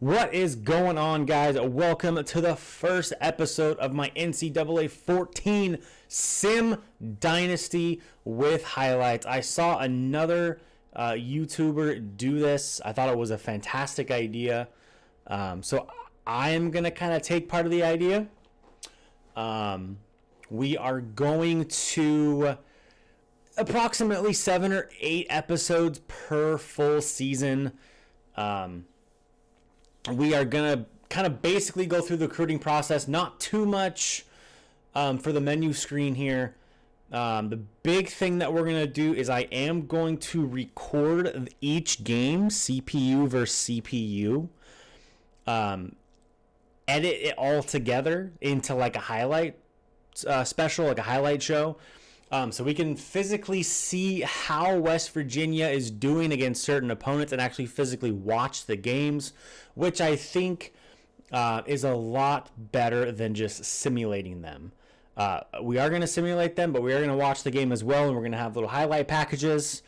What is going on, guys? Welcome to the first episode of my NCAA 14 Sim Dynasty with highlights. I saw another YouTuber do this. I thought it was a fantastic idea. So I am going to kind of take part of the idea. We are going to approximately 7 or 8 episodes per full season. We are going to kind of basically go through the recruiting process. Not too much for the menu screen here. The big thing that we're going to do is I am going to record each game, CPU versus CPU. Edit it all together into like a highlight special, like a highlight show. So we can physically see how West Virginia is doing against certain opponents and actually physically watch the games, which I think is a lot better than just simulating them. We are going to simulate them, but we are going to watch the game as well, and we're going to have little highlight packages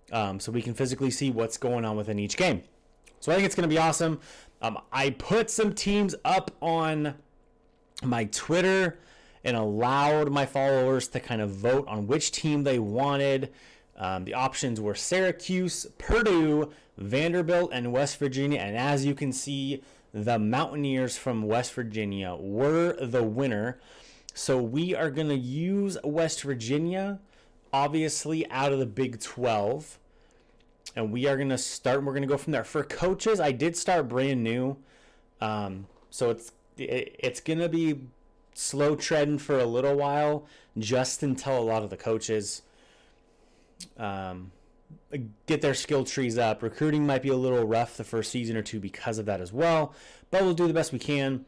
so we can physically see what's going on within each game. So I think it's going to be awesome. I put some teams up on my Twitter and allowed my followers to kind of vote on which team they wanted. The options were Syracuse, Purdue, Vanderbilt, and West Virginia. And as you can see, the Mountaineers from West Virginia were the winner. So we are going to use West Virginia, obviously, out of the Big 12. And we are going to start, and we're going to go from there. For coaches, I did start brand new. So it's going to be slow treading for a little while, just until a lot of the coaches get their skill trees up. Recruiting might be a little rough the first season or two because of that as well, but we'll do the best we can.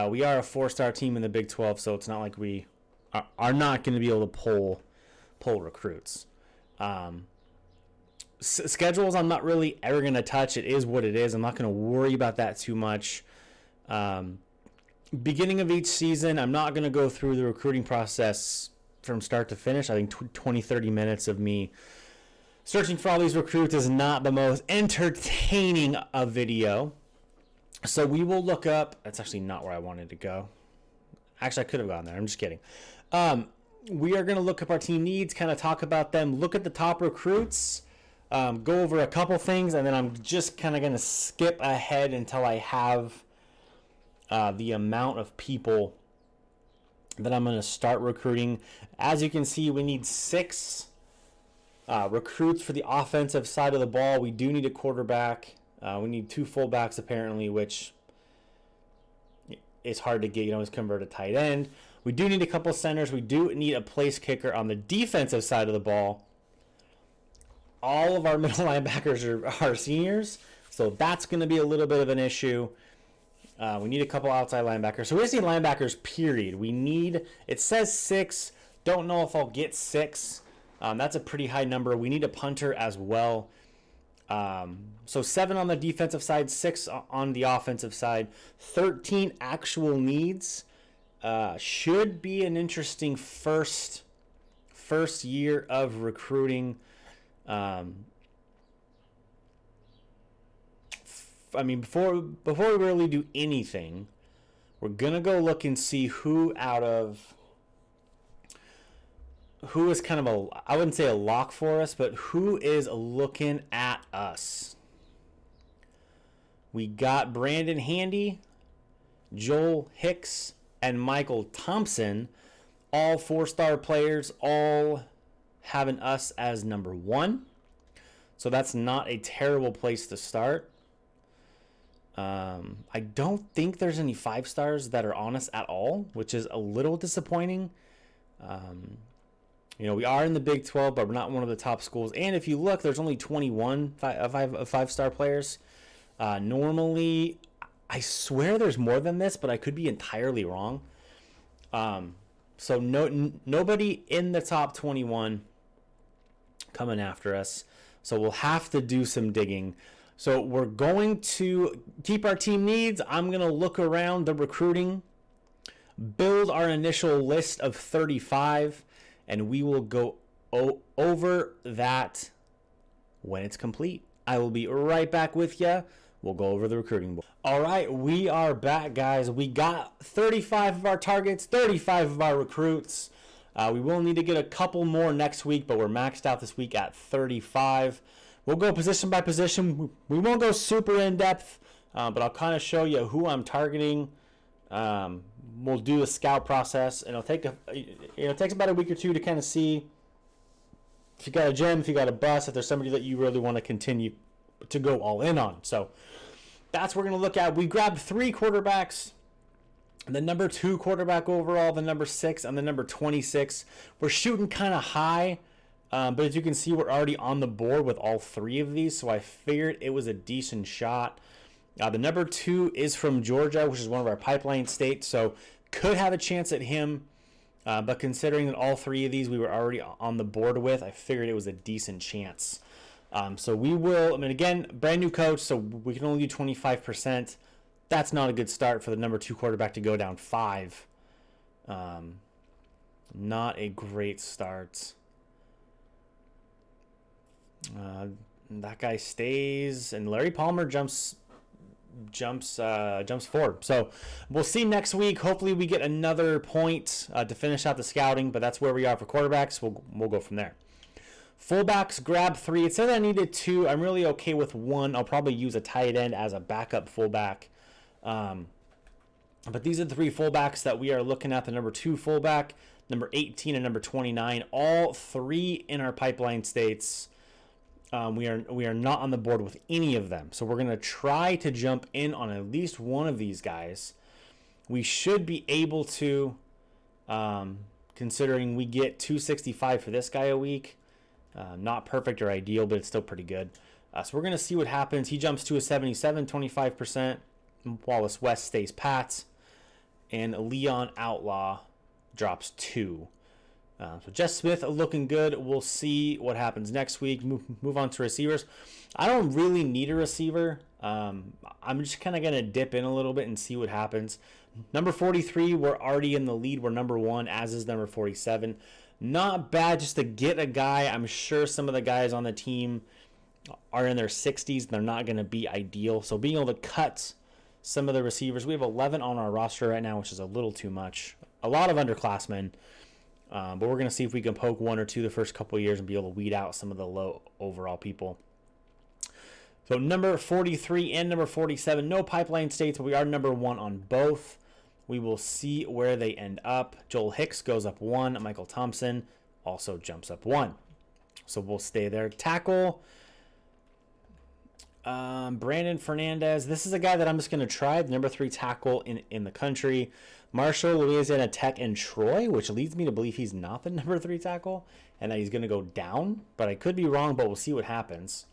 We are a 4-star team in the Big 12, so it's not like we are not going to be able to pull recruits. Schedules I'm not really ever going to touch. It is what it is. I'm not going to worry about that too much. Beginning of each season, I'm not going to go through the recruiting process from start to finish. I think 20-30 minutes of me searching for all these recruits is not the most entertaining a video. So we will look up. That's actually not where I wanted to go. Actually, I could have gone there. I'm just kidding. We are going to look up our team needs, kind of talk about them, look at the top recruits, go over a couple things, and then I'm just kind of going to skip ahead until I have the amount of people that I'm going to start recruiting. As you can see, we need 6 recruits for the offensive side of the ball. We do need a quarterback. We need 2 fullbacks apparently, which is hard to get. You can always convert a tight end. We do need a couple centers. We do need a place kicker on the defensive side of the ball. All of our middle linebackers are seniors, so that's going to be a little bit of an issue. We need a couple outside linebackers. So we just need linebackers, period. We need, it says 6. Don't know if I'll get 6. That's a pretty high number. We need a punter as well. So 7 on the defensive side, 6 on the offensive side. 13 actual needs. Should be an interesting first year of recruiting. I mean, before we really do anything, we're going to go look and see who is kind of I wouldn't say a lock for us, but who is looking at us. We got Brandon Handy, Joel Hicks, and Michael Thompson, all 4-star players, all having us as number 1. So that's not a terrible place to start. I don't think there's any 5-stars that are on us at all, which is a little disappointing. We are in the Big 12, but we're not one of the top schools. And if you look, there's only 21 5-star players. Normally, I swear there's more than this, but I could be entirely wrong. So nobody in the top 21 coming after us. So we'll have to do some digging. So we're going to keep our team needs. I'm going to look around the recruiting, build our initial list of 35, and we will go over that when it's complete. I will be right back with you we'll go over the recruiting board. All right, we are back, guys. We got 35 of our targets, 35 of our recruits. We will need to get a couple more next week, but we're maxed out this week at 35. We'll go position by position. We won't go super in-depth, but I'll kind of show you who I'm targeting. We'll do a scout process, and it takes about a week or two to kind of see if you got a gem, if you got a bust, if there's somebody that you really want to continue to go all in on. So that's what we're going to look at. We grabbed 3 quarterbacks. The number 2 quarterback overall, the number 6, and the number 26. We're shooting kind of high, but as you can see, we're already on the board with all 3 of these, so I figured it was a decent shot. The number 2 is from Georgia, which is one of our pipeline states, so could have a chance at him, but considering that all 3 of these we were already on the board with, I figured it was a decent chance. So we will, again, brand new coach, so we can only do 25%. That's not a good start for the number 2 quarterback to go down 5. Not a great start. That guy stays, and Larry Palmer jumps forward. So we'll see next week. Hopefully we get another point to finish out the scouting, but that's where we are for quarterbacks. We'll go from there. Fullbacks, grab 3. It said I needed 2. I'm really okay with 1. I'll probably use a tight end as a backup fullback. But these are the 3 fullbacks that we are looking at. The number 2 fullback, number 18, and number 29. All 3 in our pipeline states. We are not on the board with any of them. So we're going to try to jump in on at least one of these guys. We should be able to, considering we get 265 for this guy a week. Not perfect or ideal, but it's still pretty good. So we're going to see what happens. He jumps to a 77, 25%. Wallace West stays pat. And Leon Outlaw drops 2. So Jess Smith looking good. We'll see what happens next week. Move on to receivers. I don't really need a receiver. I'm just kind of going to dip in a little bit and see what happens. Number 43, we're already in the lead. We're number 1, as is number 47. Not bad just to get a guy. I'm sure some of the guys on the team are in their 60s. They're not going to be ideal. So being able to cut some of the receivers. We have 11 on our roster right now, which is a little too much. A lot of underclassmen. But we're going to see if we can poke 1 or 2 the first couple of years and be able to weed out some of the low overall people. So number 43 and number 47, no pipeline states, but we are number 1 on both. We will see where they end up. Joel Hicks goes up 1. Michael Thompson also jumps up 1. So we'll stay there. Tackle, Brandon Fernandez. This is a guy that I'm just going to try. The number 3 tackle in the country. Marshall, Louisiana Tech, and Troy, which leads me to believe he's not the number 3 tackle and that he's going to go down. But I could be wrong, but we'll see what happens.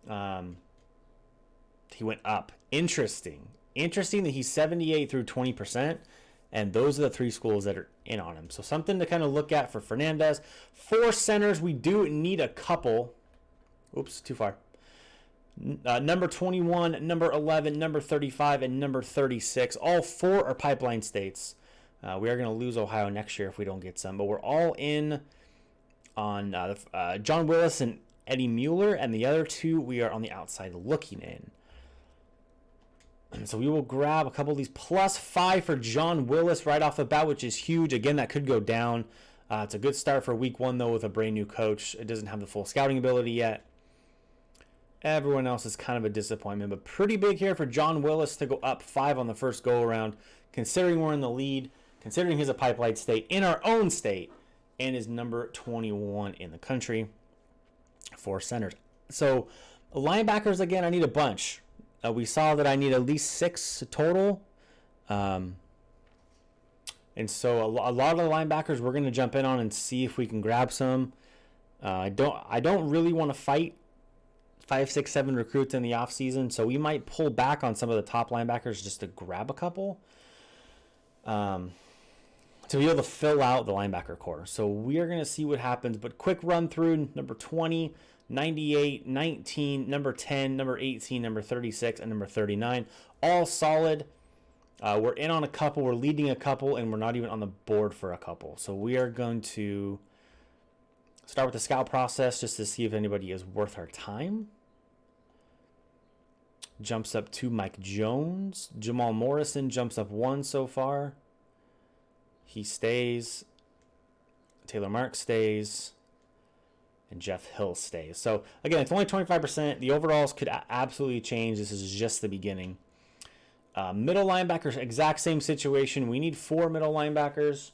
He went up. Interesting that he's 78 through 20%, and those are the 3 schools that are in on him. So something to kind of look at for Fernandez. 4 centers, we do need a couple. Oops, too far. Number 21, number 11, number 35, and number 36. All 4 are pipeline states. We are going to lose Ohio next year if we don't get some, but we're all in on John Willis and Eddie Mueller, and the other 2 we are on the outside looking in. And so we will grab a couple of these. Plus 5 for John Willis right off the bat, which is huge. Again, that could go down. It's a good start for week 1, though, with a brand new coach. It doesn't have the full scouting ability yet. Everyone else is kind of a disappointment, but pretty big here for John Willis to go up 5 on the first go-around, considering we're in the lead, considering he's a pipeline state in our own state, and is number 21 in the country for centers. So linebackers, again, I need a bunch. We saw that I need at least 6 total. And so a lot of the linebackers we're going to jump in on and see if we can grab some. I don't really want to fight 5, 6, 7 recruits in the offseason, so we might pull back on some of the top linebackers just to grab a couple to be able to fill out the linebacker core. So we are going to see what happens, but quick run through: number 20, 98, 19, number 10, number 18, number 36, and number 39. All solid. We're in on a couple, we're leading a couple, and we're not even on the board for a couple. So we are going to start with the scout process just to see if anybody is worth our time. jumps up 2. Mike Jones. Jamal Morrison jumps up 1 so far. He stays. Taylor Marks stays. And Jeff Hill stays. So, again, it's only 25%. The overalls could absolutely change. This is just the beginning. Middle linebackers, exact same situation. We need 4 middle linebackers.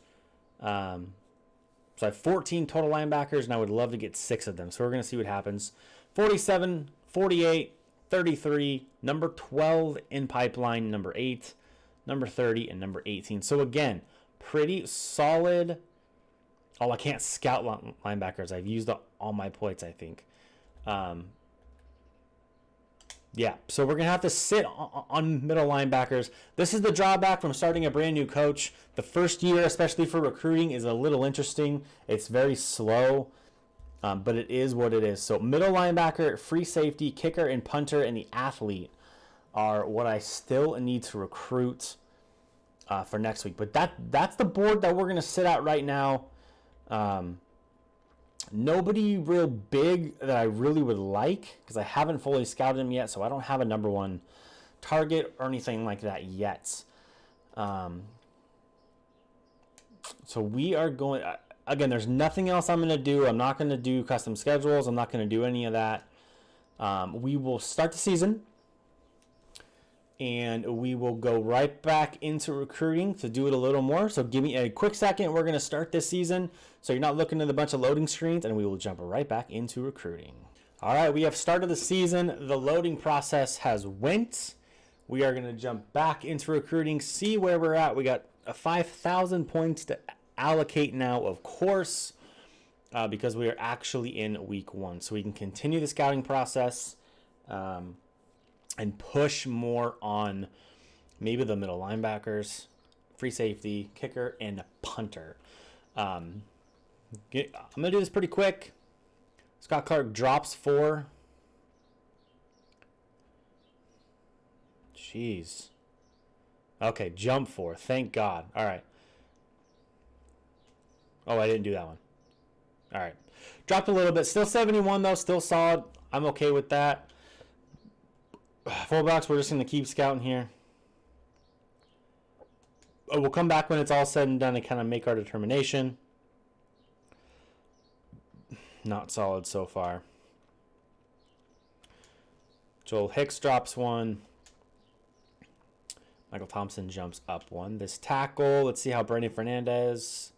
So I have 14 total linebackers, and I would love to get 6 of them. So we're going to see what happens. 47, 48, 33, number 12 in pipeline, number 8, number 30, and number 18. So again, pretty solid. Oh, I can't scout linebackers. I've used all my points, I think. Yeah, so we're going to have to sit on middle linebackers. This is the drawback from starting a brand new coach. The first year, especially for recruiting, is a little interesting. It's very slow, but it is what it is. So middle linebacker, free safety, kicker, and punter, and the athlete are what I still need to recruit for next week. But that's the board that we're going to sit at right now. Nobody real big that I really would like because I haven't fully scouted him yet, so I don't have a number 1 target or anything like that yet. So we are going, again, there's nothing else I'm going to do. I'm not going to do custom schedules. I'm not going to do any of that. We will start the season, and we will go right back into recruiting to do it a little more. So give me a quick second. We're going to start this season, so you're not looking at a bunch of loading screens, and we will jump right back into recruiting. All right, we have started the season. The loading process has went. We are going to jump back into recruiting, see where we're at. We got 5,000 points to allocate now, of course, because we are actually in week 1. So we can continue the scouting process and push more on maybe the middle linebackers, free safety, kicker, and punter. I'm going to do this pretty quick. Scott Clark drops 4. Jeez. Okay, jump 4. Thank God. All right. Oh, I didn't do that one. All right. Dropped a little bit. Still 71, though. Still solid. I'm okay with that. Fullbacks, we're just going to keep scouting here. We'll come back when it's all said and done and kind of make our determination. Not solid so far. Joel Hicks drops 1. Michael Thompson jumps up 1. This tackle, let's see how Brandon Fernandez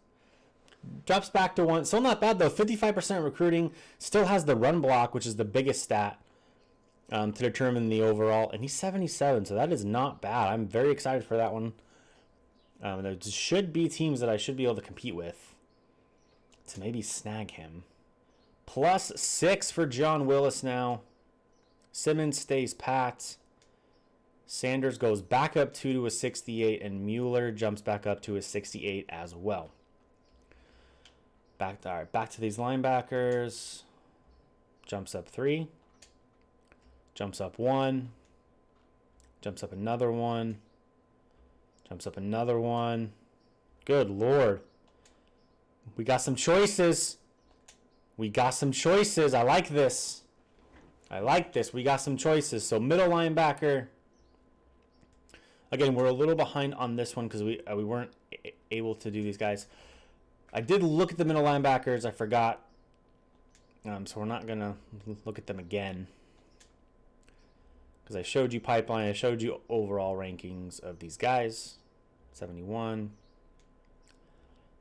drops back to 1. Still not bad, though. 55% recruiting. Still has the run block, which is the biggest stat to determine the overall. And he's 77, so that is not bad. I'm very excited for that one. There should be teams that I should be able to compete with to maybe snag him. Plus 6 for John Willis now. Simmons stays pat. Sanders goes back up 2 to a 68, and Mueller jumps back up to a 68 as well. Back to these linebackers. Jumps up 3. Jumps up 1. Jumps up another 1. Jumps up another 1. Good Lord. We got some choices. We got some choices. I like this. I like this. We got some choices. So middle linebacker. Again, we're a little behind on this one because we weren't able to do these guys. I did look at the middle linebackers. I forgot. So we're not going to look at them again. Because I showed you pipeline. I showed you overall rankings of these guys. 71.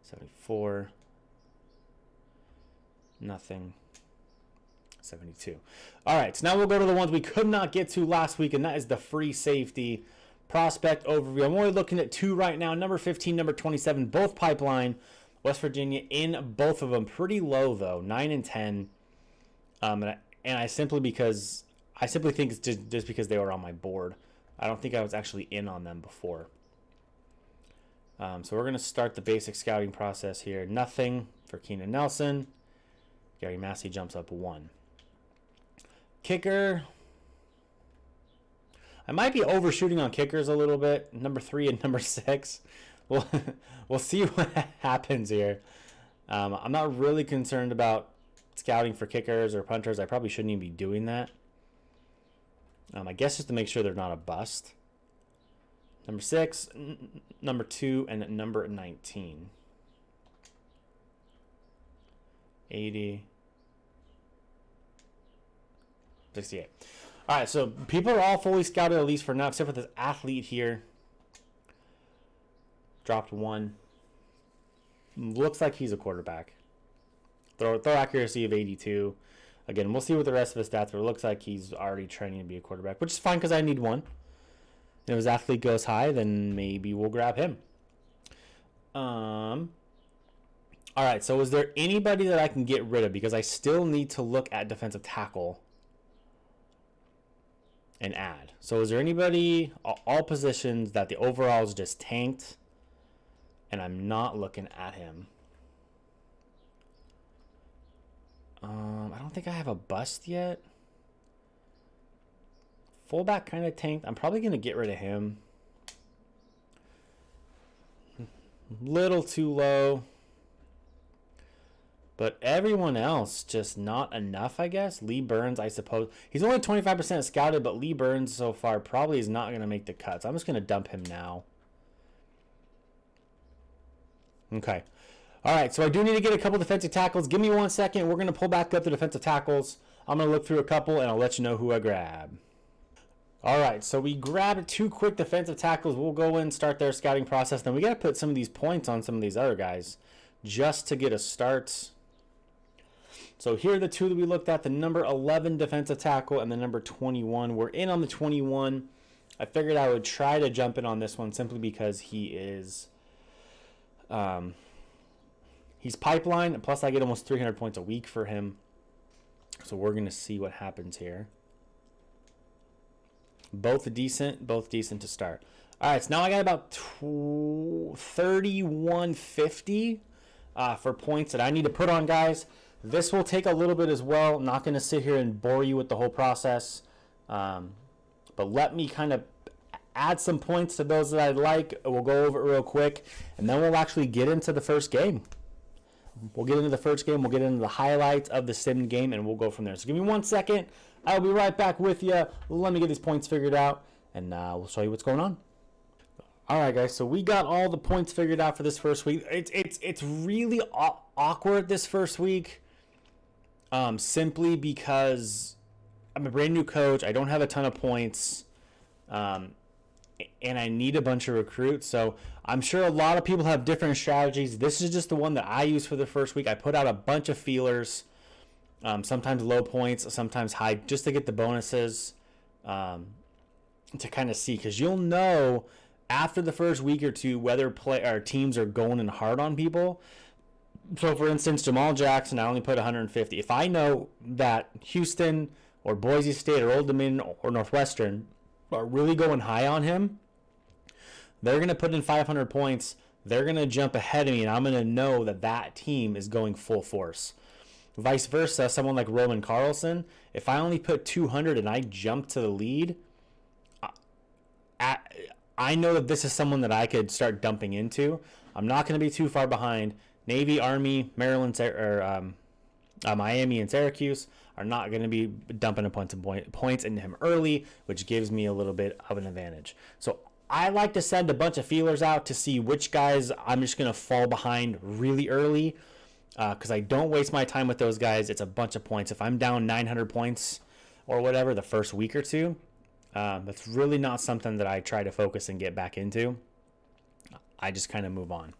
74. Nothing. 72. All right, so now we'll go to the ones we could not get to last week, and that is the free safety prospect overview. I'm only looking at 2 right now. Number 15, number 27, both pipeline. West Virginia in both of them. Pretty low, though, 9 and 10. And I simply think it's just because they were on my board. I don't think I was actually in on them before. So we're going to start the basic scouting process here. Nothing for Keenan Nelson. Gary Massey jumps up 1. Kicker. I might be overshooting on kickers a little bit. Number 3 and number 6. We'll see what happens here. I'm not really concerned about scouting for kickers or punters. I probably shouldn't even be doing that. I guess just to make sure they're not a bust. Number 6, number 2, and number 19. 80. 68. All right, so people are all fully scouted, at least for now, except for this athlete here. Dropped 1. Looks like he's a quarterback. Throw accuracy of 82. Again, we'll see what the rest of his stats are. It looks like he's already training to be a quarterback, which is fine because I need one. And if his athlete goes high, then maybe we'll grab him. All right, so is there anybody that I can get rid of? Because I still need to look at defensive tackle and add. So is there anybody, all positions, that the overall is just tanked and I'm not looking at him? I don't think I have a bust yet. Fullback kind of tanked. I'm probably going to get rid of him. Little too low. But everyone else, just not enough, I guess. Lee Burns, I suppose. He's only 25% scouted, but Lee Burns so far probably is not going to make the cuts. I'm just going to dump him now. Okay. All right, so I do need to get a couple defensive tackles. Give me 1 second. We're going to pull back up the defensive tackles. I'm going to look through a couple, and I'll let you know who I grab. All right, so we grabbed 2 quick defensive tackles. We'll go in and start their scouting process. Then we got to put some of these points on some of these other guys just to get a start. So here are the 2 that we looked at, the number 11 defensive tackle and the number 21. We're in on the 21. I figured I would try to jump in on this one simply because he is... he's pipeline, and plus I get almost 300 points a week for him. So we're going to see what happens here. Both decent to start. All right, so now I got about 3150 for points that I need to put on guys. This will take a little bit as well. I'm not going to sit here and bore you with the whole process. But let me kind of add some points to those that I like. We'll go over it real quick, and then we'll actually get into the first game. We'll get into the first game. We'll get into the highlights of the sim game, and we'll go from there. So give me 1 second. I'll be right back with you. Let me get these points figured out, and we'll show you what's going on. All right, guys. So we got all the points figured out for this first week. It's really awkward this first week, simply because I'm a brand new coach. I don't have a ton of points, and I need a bunch of recruits. So I'm sure a lot of people have different strategies. This is just the one that I use for the first week. I put out a bunch of feelers, sometimes low points, sometimes high, just to get the bonuses, to kind of see. Because you'll know after the first week or two whether teams are going in hard on people. So, for instance, Jamal Jackson, I only put 150. If I know that Houston or Boise State or Old Dominion or Northwestern are really going high on him, they're going to put in 500 points. They're going to jump ahead of me, and I'm going to know that that team is going full force. Vice versa, someone like Roman Carlson, if I only put 200 and I jump to the lead, I know that this is someone that I could start dumping into. I'm not going to be too far behind. Navy, Army, Maryland, Miami, and Syracuse are not going to be dumping points into him early, which gives me a little bit of an advantage. So I like to send a bunch of feelers out to see which guys I'm just going to fall behind really early, because I don't waste my time with those guys. It's a bunch of points. If I'm down 900 points or whatever the first week or two, that's really not something that I try to focus and get back into. I just kind of move on.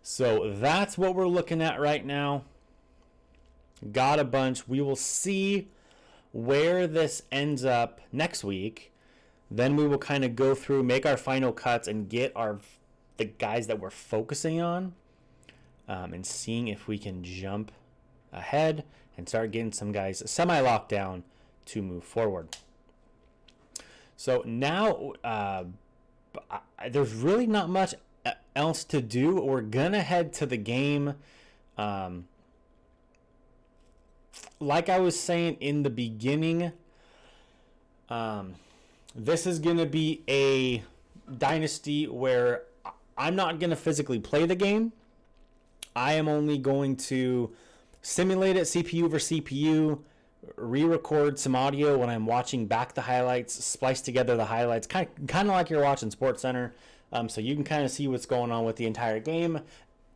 So that's what we're looking at right now. Got a bunch. We will see where this ends up next week. Then we will kind of go through, make our final cuts, and get the guys that we're focusing on, and seeing if we can jump ahead and start getting some guys semi-locked down to move forward. So now there's really not much else to do. We're gonna head to the game. Like I was saying in the beginning, this is gonna be a Dynasty where I'm not gonna physically play the game. I am only going to simulate it CPU over CPU, re-record some audio when I'm watching back the highlights, splice together the highlights, kind of like you're watching SportsCenter, so you can kind of see what's going on with the entire game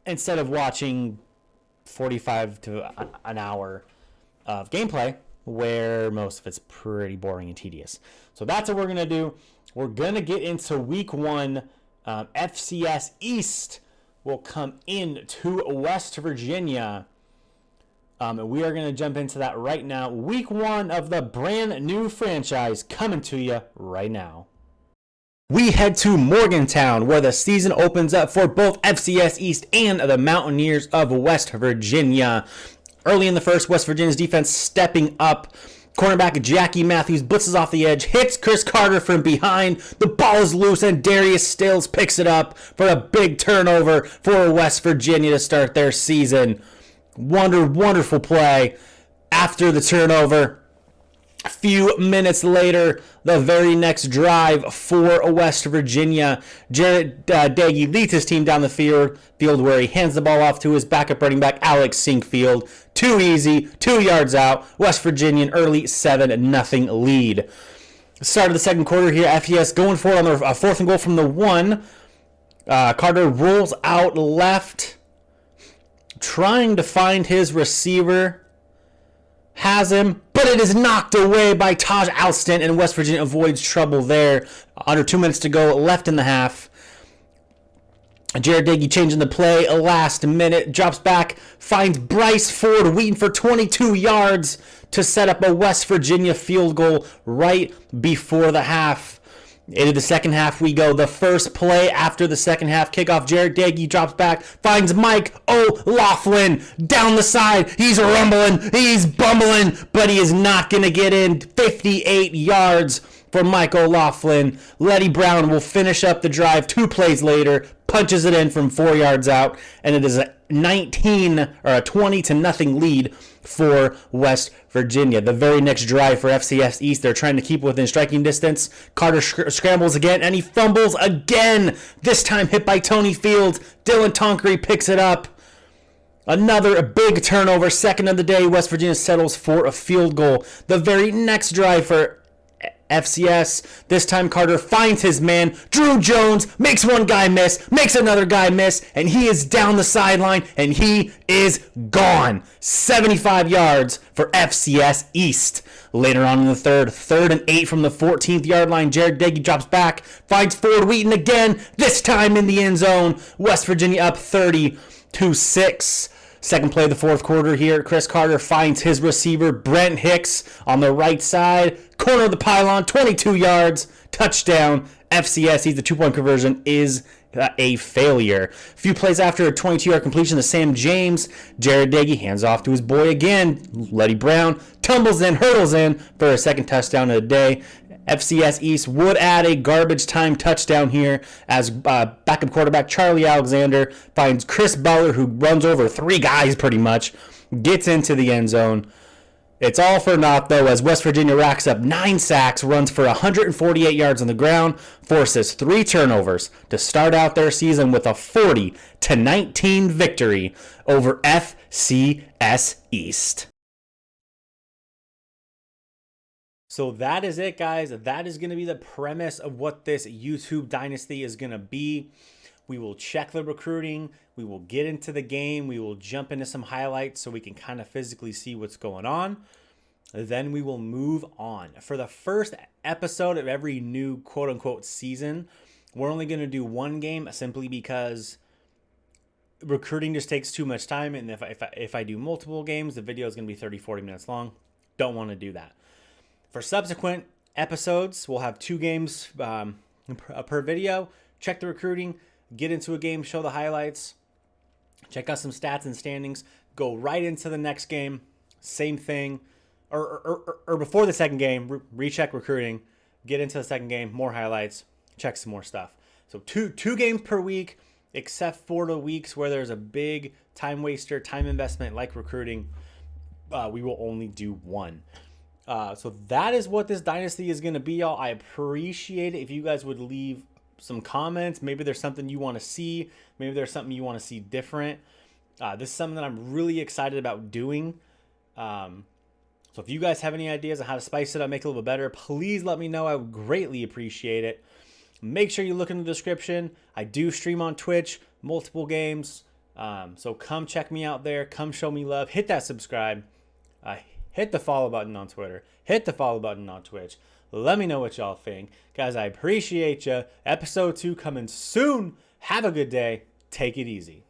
instead of watching 45 to an hour of gameplay where most of it's pretty boring and tedious. So that's what we're going to do. We're going to get into week 1. FCS East will come in to West Virginia. And we are going to jump into that right now. Week 1 of the brand new franchise coming to you right now. We head to Morgantown, where the season opens up for both FCS East and the Mountaineers of West Virginia. Early in the first, West Virginia's defense stepping up. Cornerback Jackie Matthews blitzes off the edge, hits Chris Carter from behind. The ball is loose, and Darius Stills picks it up for a big turnover for West Virginia to start their season. Wonderful play after the turnover. A few minutes later, the very next drive for West Virginia, Jared Daggy leads his team down the field where he hands the ball off to his backup running back, Alex Sinkfield. Too easy, 2 yards out. West Virginia an early 7-0 lead. Start of the second quarter here, FES going for it on their 4th and goal from the 1. Carter rolls out left, trying to find his receiver. Has him, but it is knocked away by Taj Alston, and West Virginia avoids trouble there. Under 2 minutes to go, left in the half. Jared Daggy changing the play last minute, drops back, finds Bryce Ford Wheaton for 22 yards to set up a West Virginia field goal right before the half. Into the second half we go. The first play after the second half kickoff, Jared Daggy drops back, finds Mike O'Laughlin down the side. He's rumbling, he's bumbling, but he is not going to get in. 58 yards for Mike O'Laughlin. Letty Brown will finish up the drive 2 plays later, punches it in from 4 yards out, and it is a 20-0 lead for West Virginia. The very next drive for FCS East, they're trying to keep within striking distance. Carter scrambles again, and he fumbles again. This time hit by Tony Fields. Dylan Tonkery picks it up. Another big turnover, second of the day. West Virginia settles for a field goal. The very next drive for FCS, this time Carter finds his man, Drew Jones, makes one guy miss, makes another guy miss, and he is down the sideline, and he is gone. 75 yards for FCS East. Later on in the third and 8 from the 14th yard line, Jared Daggy drops back, finds Ford Wheaton again, this time in the end zone. West Virginia up 30-6. Second play of the fourth quarter here, Chris Carter finds his receiver, Brent Hicks, on the right side. Corner of the pylon, 22 yards, touchdown. FCS, the 2-point conversion is a failure. A few plays after a 22-yard completion to Sam James, Jared Daggy hands off to his boy again. Letty Brown tumbles in, hurdles in for a second touchdown of the day. FCS East would add a garbage time touchdown here as backup quarterback Charlie Alexander finds Chris Butler, who runs over 3 guys pretty much, gets into the end zone. It's all for naught, though, as West Virginia racks up 9 sacks, runs for 148 yards on the ground, forces 3 turnovers to start out their season with a 40-19 victory over FCS East. So that is it, guys. That is going to be the premise of what this YouTube Dynasty is going to be. We will check the recruiting. We will get into the game. We will jump into some highlights so we can kind of physically see what's going on. Then we will move on. For the first episode of every new quote-unquote season, we're only going to do 1 game simply because recruiting just takes too much time. And if I do multiple games, the video is going to be 30-40 minutes long. Don't want to do that. For subsequent episodes, we'll have 2 games per video. Check the recruiting, get into a game, show the highlights, check out some stats and standings, go right into the next game, same thing, or before the second game, recheck recruiting, get into the second game, more highlights, check some more stuff. So two games per week, except for the weeks where there's a big time waster, time investment like recruiting, we will only do 1. So that is what this Dynasty is going to be, y'all. I appreciate it if you guys would leave some comments. Maybe there's something you want to see. Maybe there's something you want to see different. This is something that I'm really excited about doing. So So if you guys have any ideas on how to spice it up, make it a little bit better, please let me know. I would greatly appreciate it. Make sure you look in the description. I do stream on Twitch, multiple games. So come check me out there. Come show me love. Hit that subscribe. Hit the follow button on Twitter. Hit the follow button on Twitch. Let me know what y'all think. Guys, I appreciate you. Episode 2 coming soon. Have a good day. Take it easy.